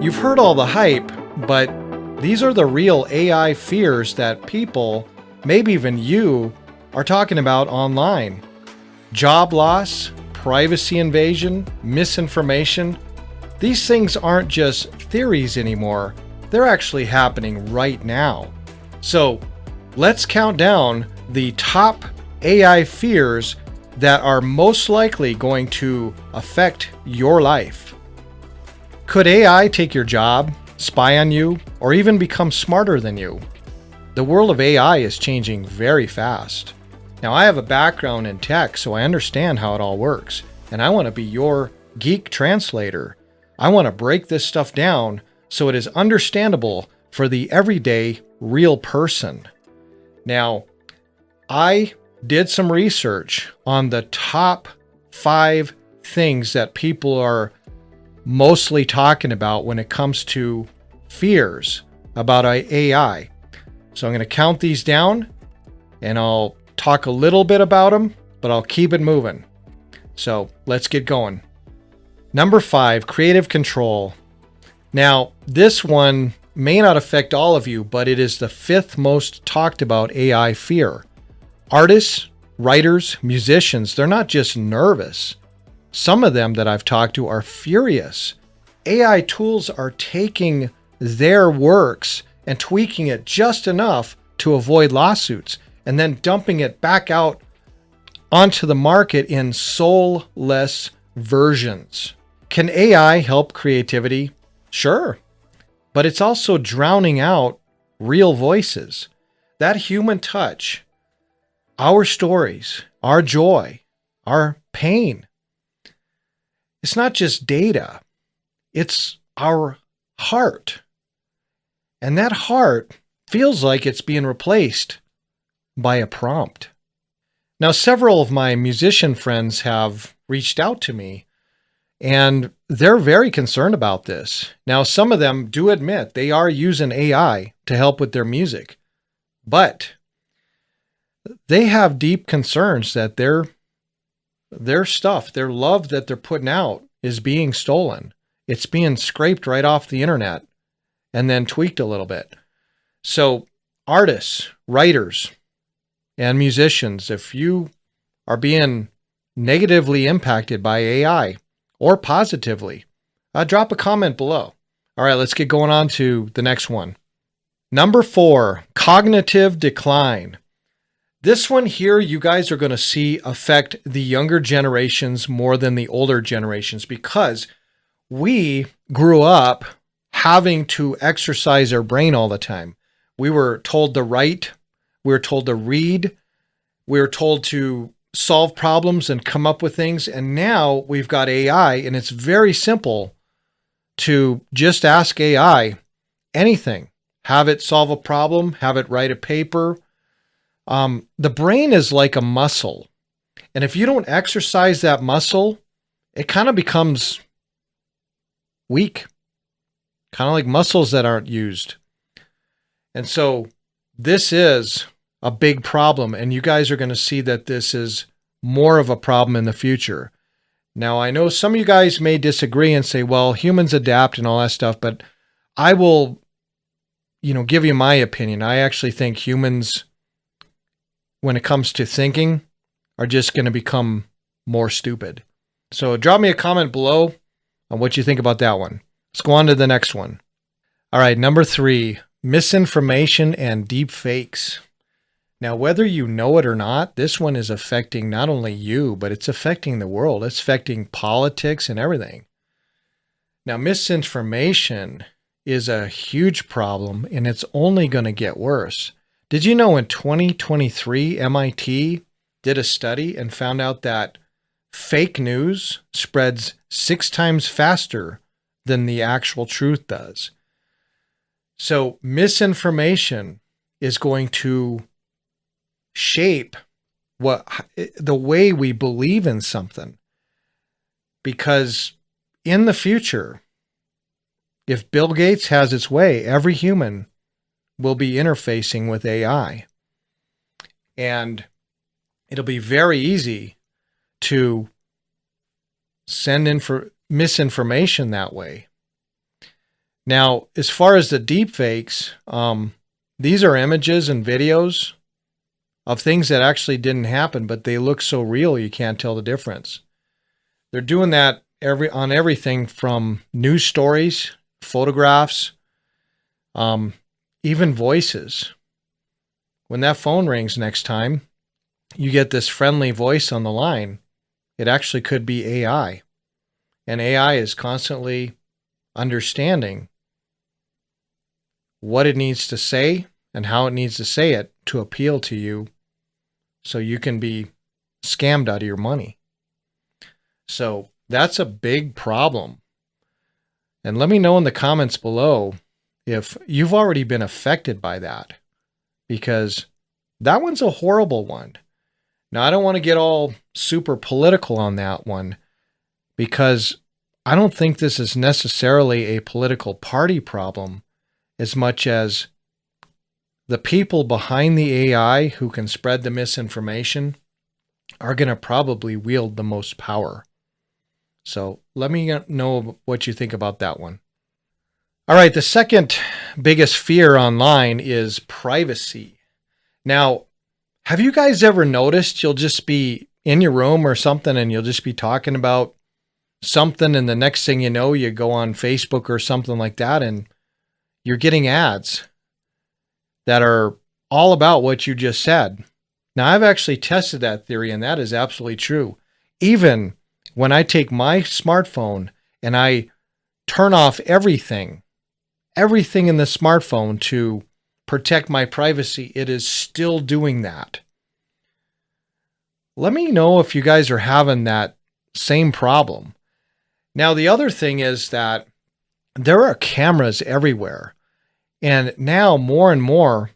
You've heard all the hype, but these are the real AI fears that people, maybe even you, are talking about online. Job loss, privacy invasion, misinformation. These things aren't just theories anymore. They're actually happening right now. So let's count down the top AI fears that are most likely going to affect your life. Could AI take your job, spy on you, or even become smarter than you? The world of AI is changing very fast. Now, I have a background in tech, so I understand how it all works, and I want to be your geek translator. I want to break this stuff down so it is understandable for the everyday, real person. Now, I did some research on the top 5 things that people are mostly talking about when it comes to fears about AI. So I'm going to count these down and I'll talk a little bit about them, but I'll keep it moving. So let's get going. Number 5, creative control. Now, this one may not affect all of you, but it is the 5th most talked about AI fear. Artists, writers, musicians, they're not just nervous. Some of them that I've talked to are furious. AI tools are taking their works and tweaking it just enough to avoid lawsuits and then dumping it back out onto the market in soulless versions. Can AI help creativity? Sure. But it's also drowning out real voices. That human touch, our stories, our joy, our pain. It's not just data. It's our heart. And that heart feels like it's being replaced by a prompt. Now, several of my musician friends have reached out to me, and they're very concerned about this. Now, some of them do admit they are using AI to help with their music, but they have deep concerns that their stuff, their love that they're putting out is being stolen. It's being scraped right off the internet and then tweaked a little bit. So artists, writers, and musicians, if you are being negatively impacted by AI or positively, drop a comment below. All right, let's get going on to the next one. Number 4, cognitive decline. This one here, you guys are going to see affect the younger generations more than the older generations because we grew up having to exercise our brain all the time. We were told to write, we were told to read, we were told to solve problems and come up with things. And now we've got AI, and it's very simple to just ask AI anything. Have it solve a problem, have it write a paper. The brain is like a muscle. And if you don't exercise that muscle, it kind of becomes weak, kind of like muscles that aren't used. And so this is a big problem. And you guys are going to see that this is more of a problem in the future. Now, I know some of you guys may disagree and say, well, humans adapt and all that stuff, but I will, give you my opinion. I actually think humans, when it comes to thinking, are just going to become more stupid. So drop me a comment below on what you think about that one. Let's go on to the next one. All right, number 3, misinformation and deepfakes. Now, whether you know it or not, this one is affecting not only you, but it's affecting the world. It's affecting politics and everything. Now, misinformation is a huge problem, and it's only going to get worse. Did you know in 2023, MIT did a study and found out that fake news spreads 6 times faster than the actual truth does? So misinformation is going to shape the way we believe in something. Because in the future, if Bill Gates has its way, every human will be interfacing with AI. And it'll be very easy to send misinformation that way. Now, as far as the deepfakes, these are images and videos of things that actually didn't happen, but they look so real you can't tell the difference. They're doing that on everything from news stories, photographs, even voices. When that phone rings next time, you get this friendly voice on the line. It actually could be AI. And AI is constantly understanding what it needs to say and how it needs to say it to appeal to you so you can be scammed out of your money. So that's a big problem. And let me know in the comments below if you've already been affected by that, because that one's a horrible one. Now, I don't want to get all super political on that one, because I don't think this is necessarily a political party problem as much as the people behind the AI who can spread the misinformation are going to probably wield the most power. So let me know what you think about that one. All right, the second biggest fear online is privacy. Now, have you guys ever noticed you'll just be in your room or something and you'll just be talking about something, and the next thing you know, you go on Facebook or something like that and you're getting ads that are all about what you just said? Now, I've actually tested that theory, and that is absolutely true. Even when I take my smartphone and I turn off everything in the smartphone to protect my privacy, it is still doing that. Let me know if you guys are having that same problem. Now, the other thing is that there are cameras everywhere. And now more and more,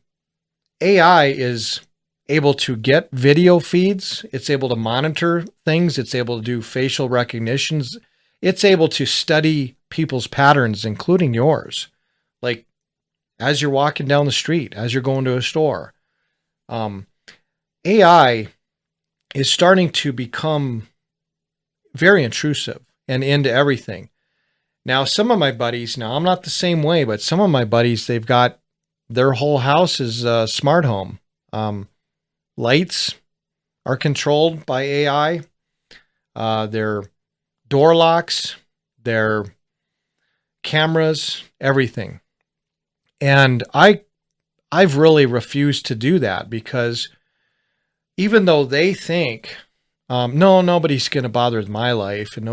AI is able to get video feeds. It's able to monitor things. It's able to do facial recognitions. It's able to study people's patterns, including yours. Like as you're walking down the street, as you're going to a store. AI is starting to become very intrusive and into everything. Now, some of my buddies, now I'm not the same way, but some of my buddies, they've got their whole house is a smart home. Lights are controlled by AI. Their door locks, their cameras, everything. And I've really refused to do that, because even though they think, no, nobody's going to bother with my life, and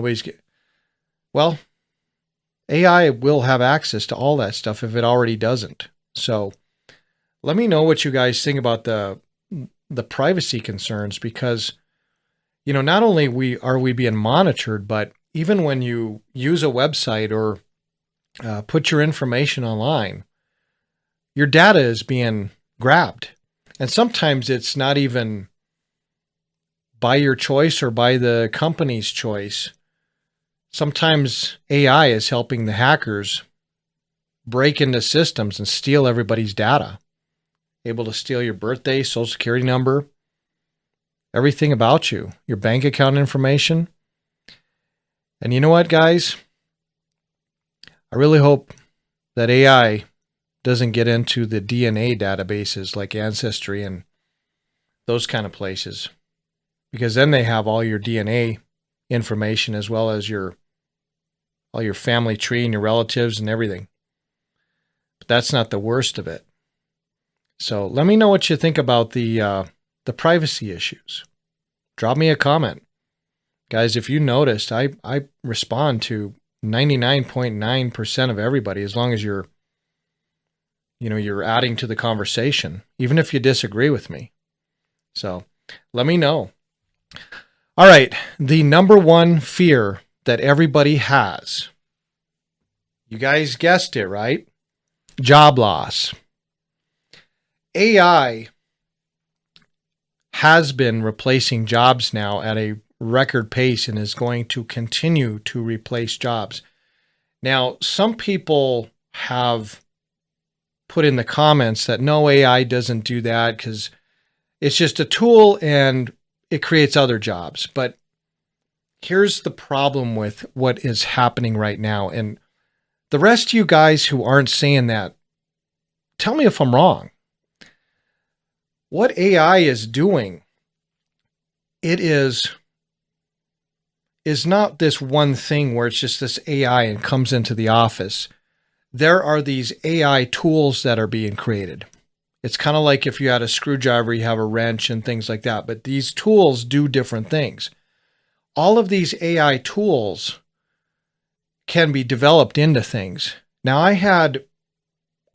well, AI will have access to all that stuff if it already doesn't. So let me know what you guys think about the privacy concerns, because, not only are we being monitored, but even when you use a website or put your information online, your data is being grabbed. And sometimes it's not even by your choice or by the company's choice. Sometimes AI is helping the hackers break into systems and steal everybody's data. Able to steal your birthday, social security number, everything about you, your bank account information. And you know what, guys? I really hope that AI doesn't get into the DNA databases like Ancestry and those kind of places, because then they have all your DNA information as well as all your family tree and your relatives and everything. But that's not the worst of it. So let me know what you think about the privacy issues. Drop me a comment. Guys, if you noticed, I respond to 99.9% of everybody, as long as you're adding to the conversation, even if you disagree with me. So let me know. All right, the number one fear that everybody has. You guys guessed it, right? Job loss. AI has been replacing jobs now at a record pace and is going to continue to replace jobs. Now, some people have put in the comments that no, AI doesn't do that because it's just a tool and it creates other jobs. But here's the problem with what is happening right now. And The rest of you guys who aren't saying that, tell me if I'm wrong. What AI is doing, it is not this one thing where it's just this AI and comes into the office. There are these AI tools that are being created. It's kind of like if you had a screwdriver, you have a wrench and things like that. But these tools do different things. All of these AI tools can be developed into things. Now, I had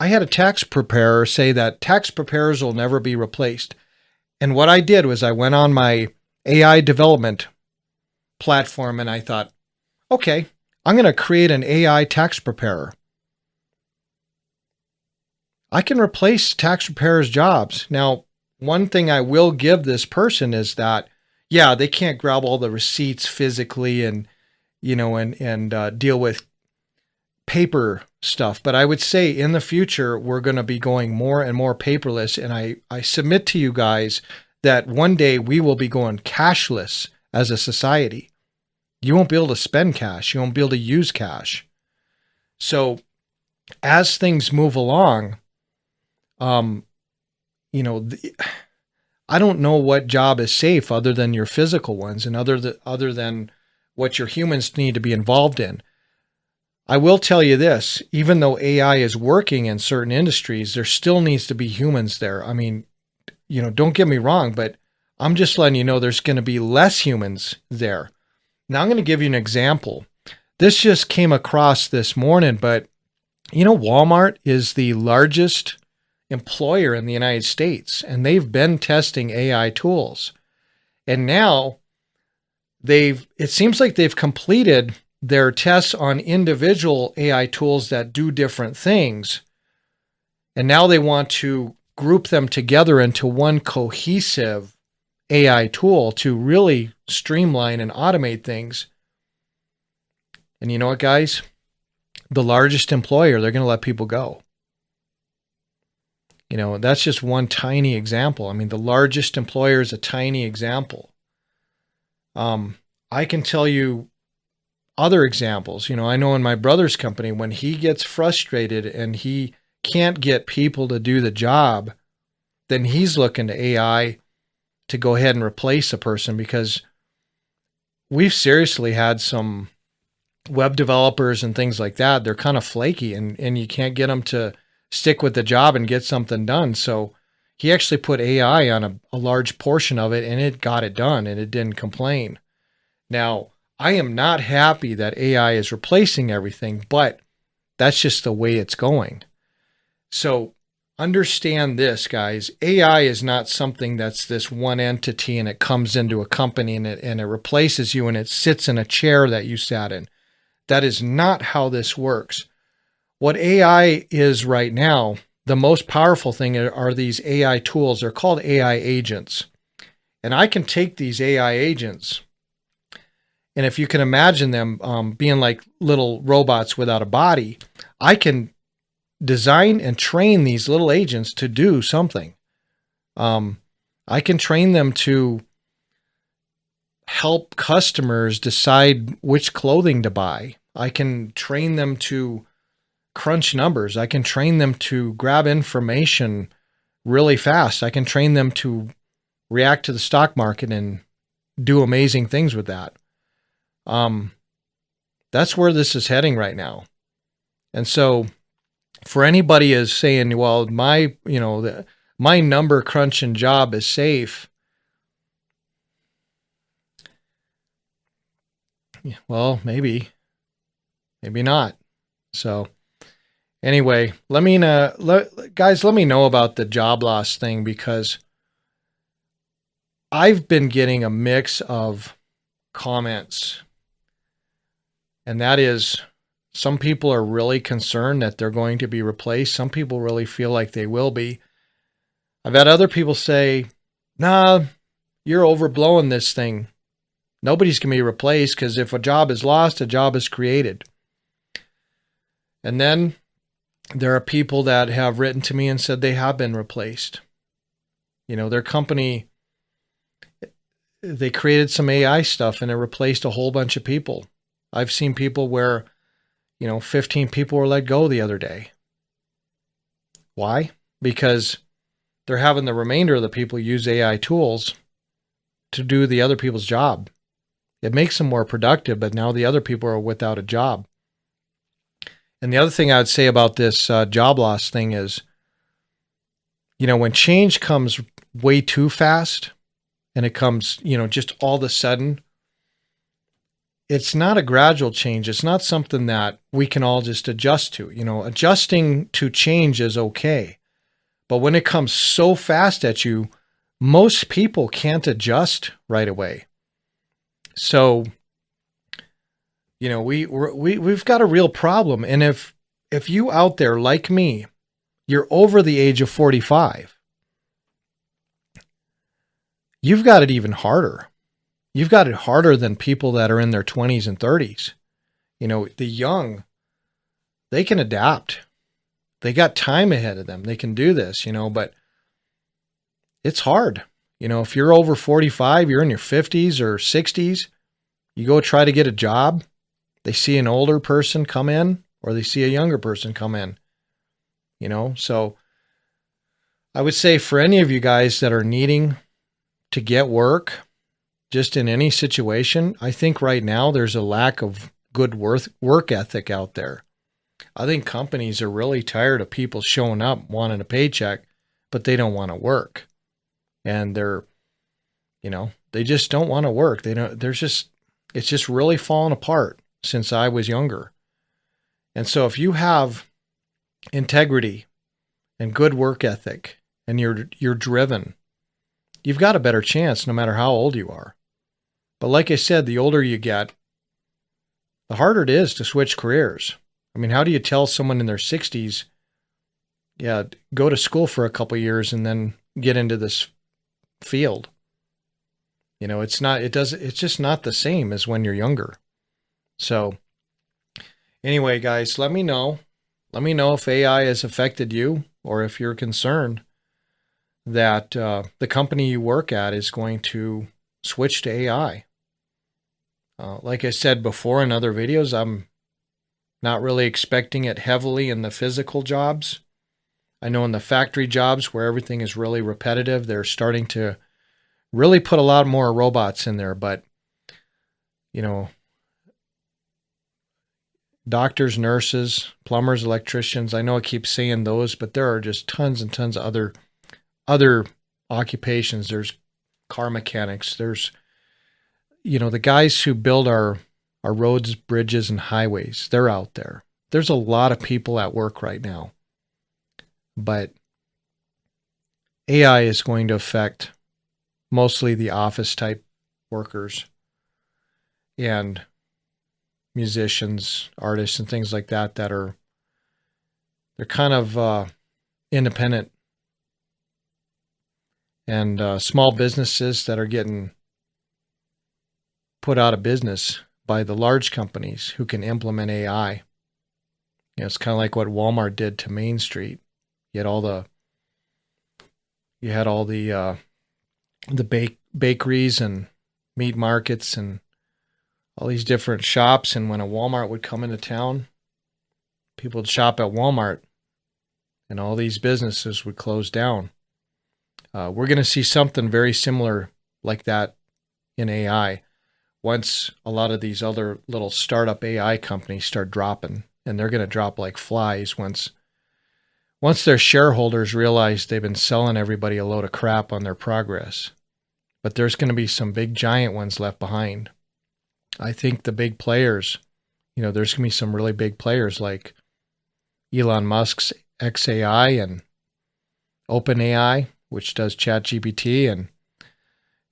a tax preparer say that tax preparers will never be replaced. And what I did was I went on my AI development platform and I thought, okay, I'm going to create an AI tax preparer. I can replace tax preparers' jobs. Now, one thing I will give this person is that, yeah, they can't grab all the receipts physically and, deal with paper stuff. But I would say in the future, we're going to be going more and more paperless. And I submit to you guys that one day we will be going cashless as a society. You won't be able to spend cash. You won't be able to use cash. So as things move along, I don't know what job is safe other than your physical ones and other than what your humans need to be involved in. I will tell you this, even though AI is working in certain industries, there still needs to be humans there. I mean, don't get me wrong, but I'm just letting you know there's going to be less humans there. Now I'm going to give you an example. This just came across this morning, but Walmart is the largest employer in the United States, and they've been testing AI tools. And now it seems like they've completed their tests on individual AI tools that do different things. And now they want to group them together into one cohesive AI tool to really streamline and automate things. And you know what, guys? The largest employer, they're going to let people go. That's just one tiny example. I mean, the largest employer is a tiny example. I can tell you other examples. I know in my brother's company, when he gets frustrated and he can't get people to do the job, then he's looking to AI to go ahead and replace a person, because we've seriously had some web developers and things like that. They're kind of flaky and you can't get them to stick with the job and get something done. So he actually put AI on a large portion of it, and it got it done, and it didn't complain. Now, I am not happy that AI is replacing everything, but that's just the way it's going. So understand this, guys. AI is not something that's this one entity and it comes into a company and it replaces you and it sits in a chair that you sat in. That is not how this works. What AI is right now, the most powerful thing are these AI tools. They're called AI agents. And I can take these AI agents, and if you can imagine them being like little robots without a body, I can design and train these little agents to do something. I can train them to help customers decide which clothing to buy. I can train them to crunch numbers. I can train them to grab information really fast. I can train them to react to the stock market and do amazing things with that. That's where this is heading right now. And so for anybody is saying, well, my number crunching job is safe. Well, maybe not. So anyway, let me know about the job loss thing, because I've been getting a mix of comments, and that is, some people are really concerned that they're going to be replaced. Some people really feel like they will be. I've had other people say, nah, you're overblowing this thing. Nobody's going to be replaced, because if a job is lost, a job is created. And then there are people that have written to me and said they have been replaced. Their company, they created some AI stuff and it replaced a whole bunch of people. I've seen people where, 15 people were let go the other day. Why? Because they're having the remainder of the people use AI tools to do the other people's job. It makes them more productive, but now the other people are without a job. And the other thing I would say about this job loss thing is, when change comes way too fast and it comes, just all of a sudden, it's not a gradual change. It's not something that we can all just adjust to. Adjusting to change is okay. But when it comes so fast at you, most people can't adjust right away. So, we've got a real problem. And if you out there like me, you're over the age of 45, you've got it even harder. You've got it harder than people that are in their 20s and 30s. The young, they can adapt. They got time ahead of them. They can do this, but it's hard. If you're over 45, you're in your 50s or 60s, you go try to get a job, they see an older person come in or they see a younger person come in, So I would say for any of you guys that are needing to get work, just in any situation, I think right now there's a lack of good work ethic out there. I think companies are really tired of people showing up wanting a paycheck, but they don't want to work. And they just don't want to work. It's just really fallen apart since I was younger. And so if you have integrity and good work ethic and you're driven, you've got a better chance no matter how old you are. But like I said, the older you get, the harder it is to switch careers. I mean, how do you tell someone in their 60s, go to school for a couple of years and then get into this field? It's just not the same as when you're younger. So anyway, guys, let me know. Let me know if AI has affected you or if you're concerned that the company you work at is going to switch to AI. Like I said before in other videos, I'm not really expecting it heavily in the physical jobs. I know in the factory jobs where everything is really repetitive, they're starting to really put a lot more robots in there. But, doctors, nurses, plumbers, electricians, I know I keep saying those, but there are just tons and tons of other occupations. There's car mechanics. There's, the guys who build our roads, bridges, and highways. They're out there. There's a lot of people at work right now. But AI is going to affect mostly the office type workers and musicians, artists, and things like that they're kind of independent, and small businesses that are getting put out of business by the large companies who can implement AI. It's kind of like what Walmart did to Main Street. You had all the bakeries and meat markets and all these different shops. And when a Walmart would come into town, people would shop at Walmart and all these businesses would close down. We're going to see something very similar like that in AI once a lot of these other little startup AI companies start dropping, and they're going to drop like flies once their shareholders realize they've been selling everybody a load of crap on their progress. But there's going to be some big giant ones left behind. I think the big players, there's going to be some really big players like Elon Musk's XAI and OpenAI, which does ChatGPT, and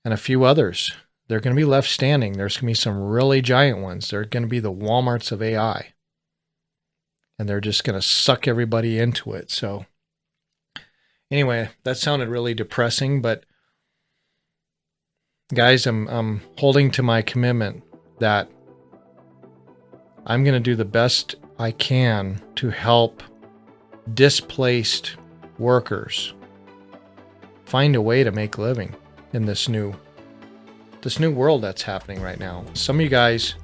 a few others. They're going to be left standing. There's going to be some really giant ones. They're going to be the Walmarts of AI. And they're just going to suck everybody into it. So anyway, that sounded really depressing, but guys, I'm holding to my commitment that I'm going to do the best I can to help displaced workers find a way to make a living in this new world that's happening right now. Some of you guys,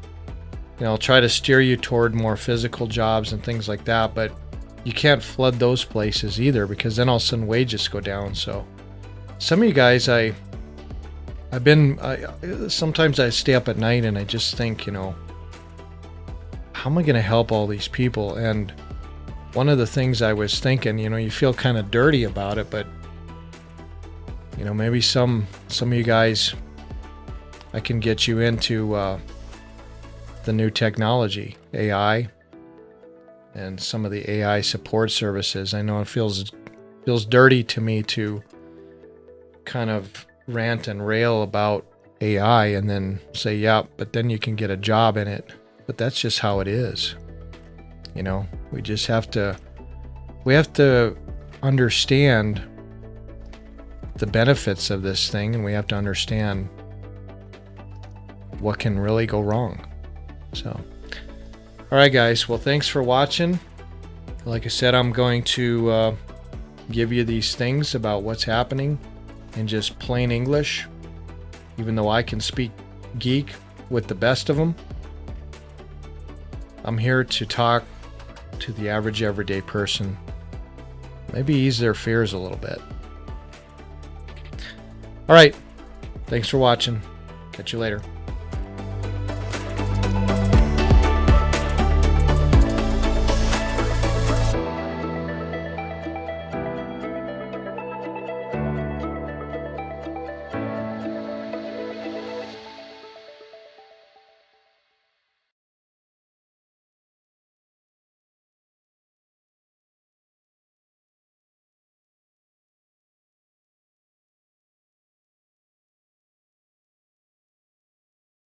try to steer you toward more physical jobs and things like that, but you can't flood those places either, because then all of a sudden wages go down. So some of you guys, sometimes I stay up at night and I just think, how am I going to help all these people? And one of the things I was thinking, you feel kind of dirty about it, but maybe some of you guys, I can get you into the new technology, AI, and some of the AI support services. I know it feels dirty to me to kind of rant and rail about AI and then say, yeah, but then you can get a job in it. But that's just how it is. We just have to understand the benefits of this thing, and we have to understand what can really go wrong. So, all right, guys. Well, thanks for watching. Like I said, I'm going to give you these things about what's happening in just plain English, even though I can speak geek with the best of them. I'm here to talk to the average everyday person, maybe ease their fears a little bit. All right. Thanks for watching. Catch you later.